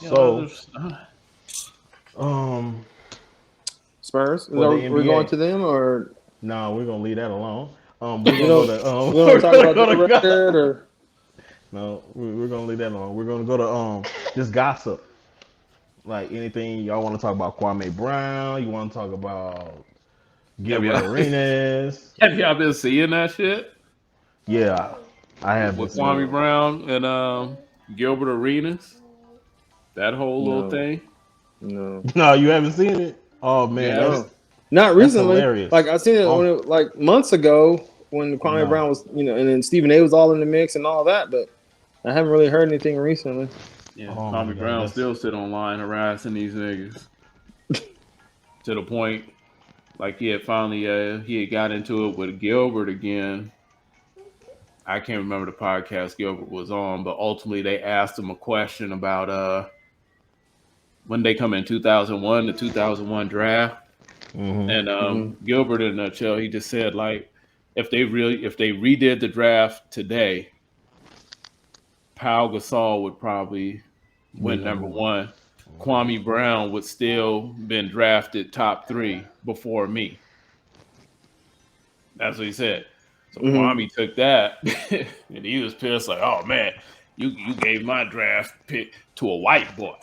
You know, So, um, Spurs. Is that for the we're going NBA, to them, or no, we're gonna leave that alone. We're we gonna go don't to we don't we're talk gonna about their go to record, or no, we're gonna leave that alone. We're gonna go to just gossip. Like anything y'all want to talk about Kwame Brown? You want to talk about have Gilbert y'all Arenas? have y'all been seeing that shit Yeah, I have been with seeing Kwame it. Brown and Gilbert Arenas? That whole little no, thing. no, No, you haven't seen it. Oh You man, haven't? no, not that's recently. Like hilarious. I seen it Oh like months ago when Kwame no, Brown was, and then Stephen A was all in the mix and all that, but I haven't really heard anything recently. Yeah, oh my Kwame god, Brown that's still sit online harassing these niggas to the point like he had got into it with Gilbert again. I can't remember the podcast Gilbert was on, but ultimately they asked him a question about when they come in 2001, the 2001 draft, mm-hmm. and Hmm. Gilbert in a nutshell, he just said like if they redid the draft today, Pau Gasol would probably Be went number number one. one. Kwame Brown would still been drafted top three before me. That's what he said. So Hmm. Kwame took that and he was pissed, like, oh man, you gave my draft pick to a white boy.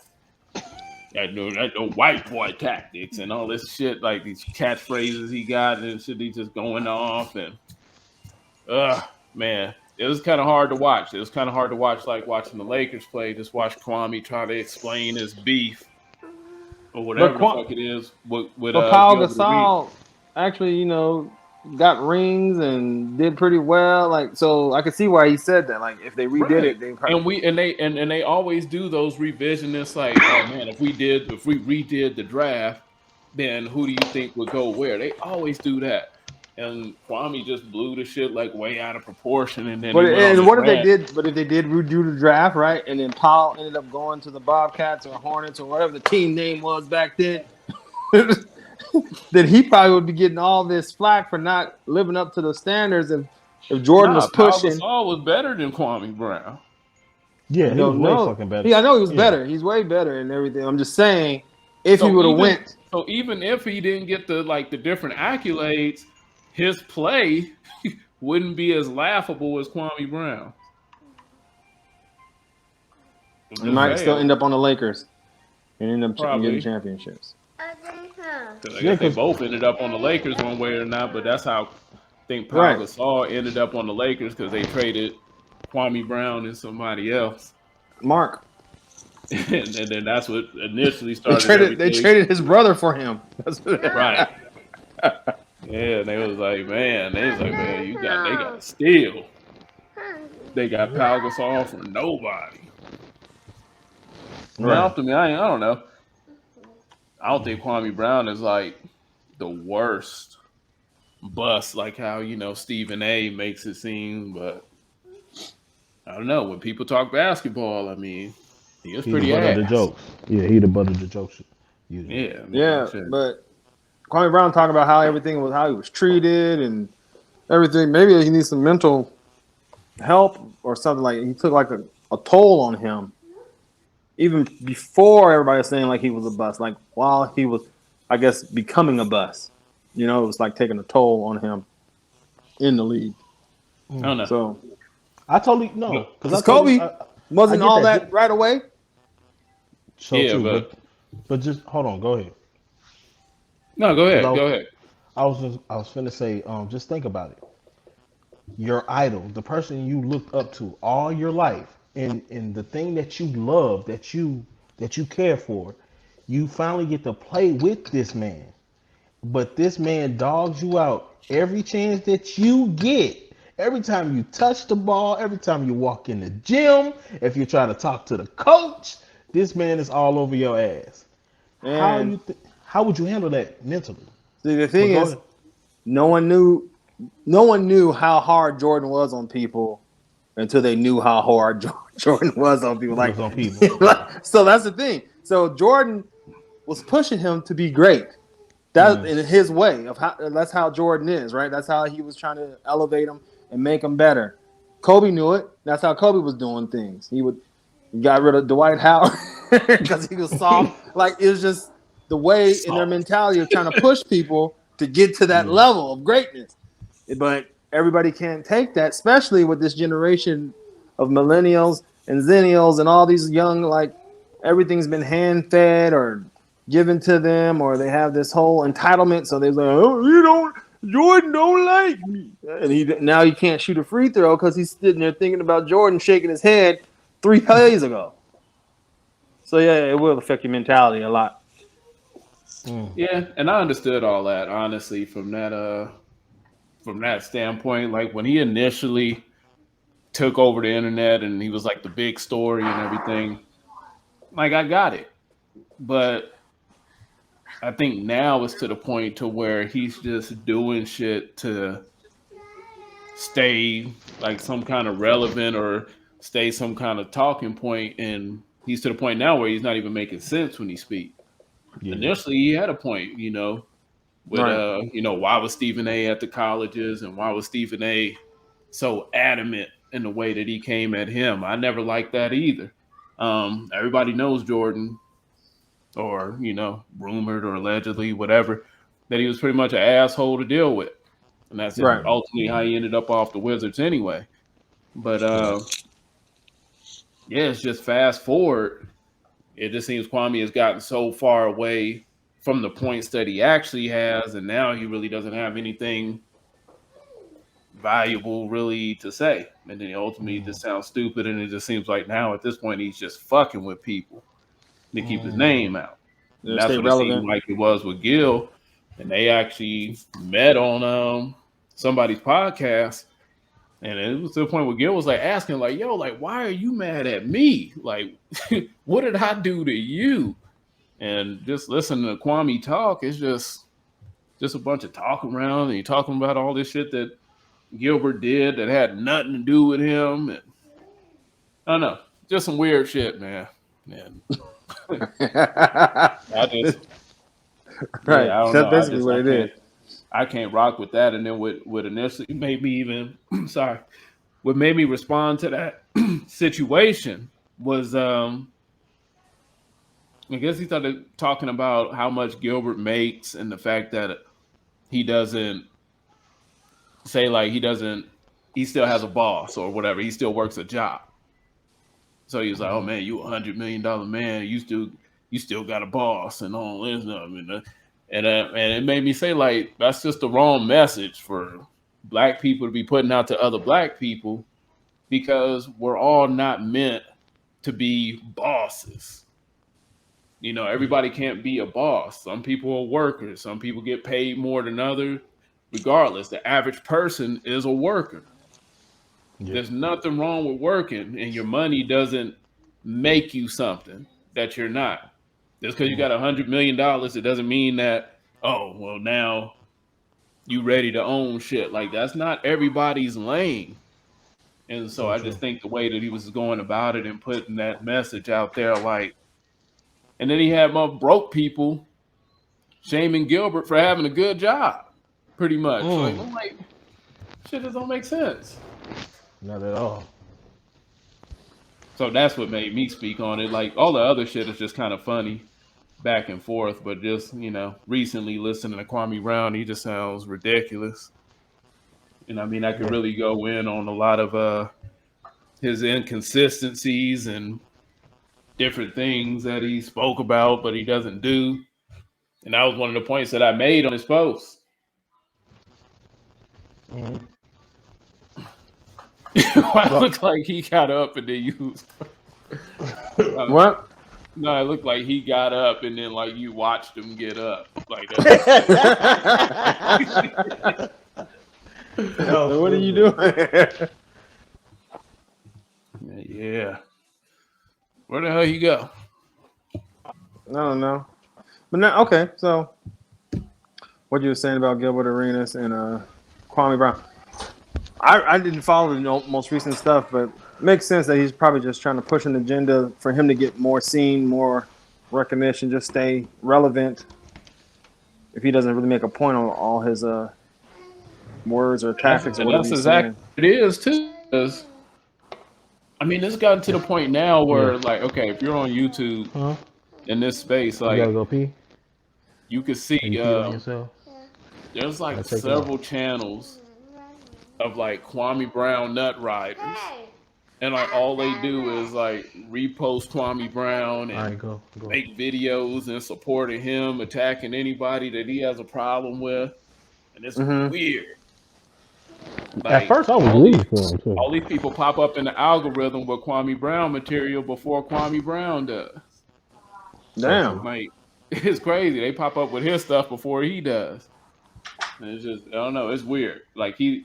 That no white boy tactics and all this shit, like these catchphrases he got and shit he just going off and man. It was kind of hard to watch. It was kind of hard to watch, like watching the Lakers play. Just watch Kwame try to explain his beef or But whatever the fuck it is with Paul Gilbert Arenas. Gasol actually, got rings and did pretty well. Like, so I could see why he said that. Like, if they redid Right. it, they And probably. they always do those revisionists like, oh man, if we redid the draft, then who do you think would go where? They always do that. And Kwame just blew the shit like way out of proportion and then he But went on and this what if they rant. did? But if they did redo the draft, right? And then Powell ended up going to the Bobcats or Hornets or whatever the team name was back then, then he probably would be getting all this flack for not living up to the standards. If Jordan was Nah, Pau pushing, Gasol was better than Kwame Brown. Yeah, you he was don't way know. fucking better. Yeah, I know he was Yeah, better. He's way better and everything. I'm just saying, if he So would have went, even if he didn't get the different accolades, his play wouldn't be as laughable as Kwame Brown. I'm he just might still saying, end up on the Lakers and end up getting probably. championships. Because I yeah, guess they cause both ended up on the Lakers one way or not, but that's how I think Pau Right, Gasol ended up on the Lakers because they traded Kwame Brown and somebody else. Mark. And then that's what initially They started traded. They everything. traded his brother for him. That's Right. Yeah, and they was like, man, they got to steal. They got Pau Gasol for nobody. Man, right. well, ultimately, I don't know. I don't think Kwame Brown is like the worst bust, like how Stephen A. makes it seem. But I don't know. When people talk basketball, I mean, he was He the pretty butt of the ass. jokes. Yeah, he the butt of the jokes usually. Yeah, I mean, yeah, shit. but Kwame Brown talking about how he was treated and everything. Maybe he needs some mental help or something. Like he took like a toll on him even before everybody was saying like he was a bust. Like while he was, I guess, becoming a bust. It was like taking a toll on him in the league. I don't know. So I totally But, no, cause because Kobe I wasn't get all that. that right away. So yeah, true, but but just hold on, go ahead. no, go Cause ahead. Go ahead. I was finna say just think about it. Your idol, the person you looked up to all your life, and the thing that you love, that you care for, you finally get to play with this man. But this man dogs you out every chance that you get. Every time you touch the ball, every time you walk in the gym, if you try to talk to the coach, this man is all over your ass. And How would you handle that mentally? see, the But thing go is, ahead. no one knew, no one knew how hard Jordan was on people until they knew how hard Jordan was on people. Like, Was on people. so that's the thing. So Jordan was pushing him to be great. That Mm. in his way of how that's how Jordan is, right? That's how he was trying to elevate him and make him better. Kobe knew it. That's how Kobe was doing things. He got rid of Dwight Howard because he was soft. Like it was just the way in their mentality of trying to push people to get to that level of greatness. But everybody can't take that, especially with this generation of millennials and zennials and all these young, like everything's been hand fed or given to them, or they have this whole entitlement. So they're like, oh, Jordan don't like me. And now he can't shoot a free throw because he's sitting there thinking about Jordan shaking his head 3 days ago. So yeah, it will affect your mentality a lot. Yeah, and I understood all that honestly from that standpoint. Like when he initially took over the internet and he was like the big story and everything, like I got it. But I think now it's to the point to where he's just doing shit to stay like some kind of relevant or stay some kind of talking point, and he's to the point now where he's not even making sense when he speaks. Yeah. Initially, he had a point, with Right. why was Stephen A. at the colleges and why was Stephen A. so adamant in the way that he came at him. I never liked that either. Everybody knows Jordan, or rumored or allegedly, whatever, that he was pretty much an asshole to deal with, and that's Right. ultimately how he ended up off the Wizards anyway. But yeah, it's just fast forward. It just seems Kwame has gotten so far away from the points that he actually has, and now he really doesn't have anything valuable really to say. And then ultimately just sounds stupid, and it just seems like now at this point he's just fucking with people to keep his name out. And It'll that's stay what it seemed relevant. like it was with Gil. And they actually met on somebody's podcast. And it was to the point where Gil was like asking, like, yo, like, why are you mad at me? Like, what did I do to you? And just listening to Kwame talk, it's just a bunch of talking around, and you're talking about all this shit that Gilbert did that had nothing to do with him. And I don't know, just some weird shit, man. And I just, Right. yeah, I don't That's know. basically what it is. I can't rock with that. And then what initially made me even sorry, what made me respond to that situation was I guess he started talking about how much Gilbert makes and the fact that he doesn't say like he still has a boss or whatever. He still works a job. So he was like, "Oh man, you $100 million man. You still got a boss and all this stuff." And it made me say like that's just the wrong message for black people to be putting out to other black people, because we're all not meant to be bosses. Everybody can't be a boss. Some people are workers. Some people get paid more than others. Regardless, the average person is a worker. Yeah. There's nothing wrong with working, and your money doesn't make you something that you're not. Just because you got $100 million, it doesn't mean that, oh, well, now you ready to own shit. Like, that's not everybody's lane. And so I just True. think the way that he was going about it and putting that message out there, like, and then he had my broke people shaming Gilbert for having a good job, pretty much. Like, I'm like, shit, this don't make sense. Not at all. So that's what made me speak on it. Like, all the other shit is just kind of funny back and forth, but just, recently listening to Kwame Brown, he just sounds ridiculous. And I mean, I could Yeah. really go in on a lot of his inconsistencies and different things that he spoke about, but he doesn't do. And that was one of the points that I made on his post. It looked like he got up and then used. What? No, it looked like he got up and then like you watched him get up. Like that. So what are you doing? Yeah. Where the hell he go? I don't know. But now, okay, so what you were saying about Gilbert Arenas and Kwame Brown. I didn't follow the most recent stuff, but it makes sense that he's probably just trying to push an agenda for him to get more seen, more recognition, just stay relevant. If he doesn't really make a point on all his words or tactics or whatever That's he's exactly saying. what it is too. 'Cause, I mean, it's gotten to the point now where, Yeah. like, okay, if you're on YouTube Huh? in this space, You gotta like, go pee? you can see Or you peed on yourself? there's Gotta like take it off. several channels of like Kwame Brown nut riders, and like all they do is like repost Kwame Brown All right, and go. make videos in support of him, attacking anybody that he has a problem with, and it's Mm-hmm. weird. At Like first, I was rooting for him too. all these people pop up in the algorithm with Kwame Brown material before Kwame Brown does. So Damn. true. Like it's crazy. They pop up with his stuff before he does. And it's just I don't know. It's weird. Like he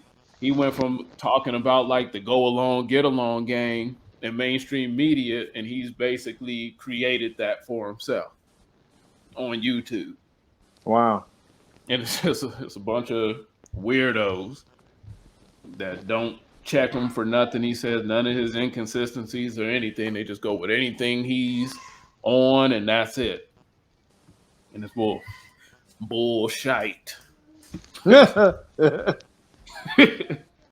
went from talking about like the go along, get along gang in mainstream media, and he's basically created that for himself on YouTube. Wow. And it's just it's a bunch of weirdos that don't check him for nothing. He says none of his inconsistencies or anything. They just go with anything he's on, and that's it. And it's bullshit.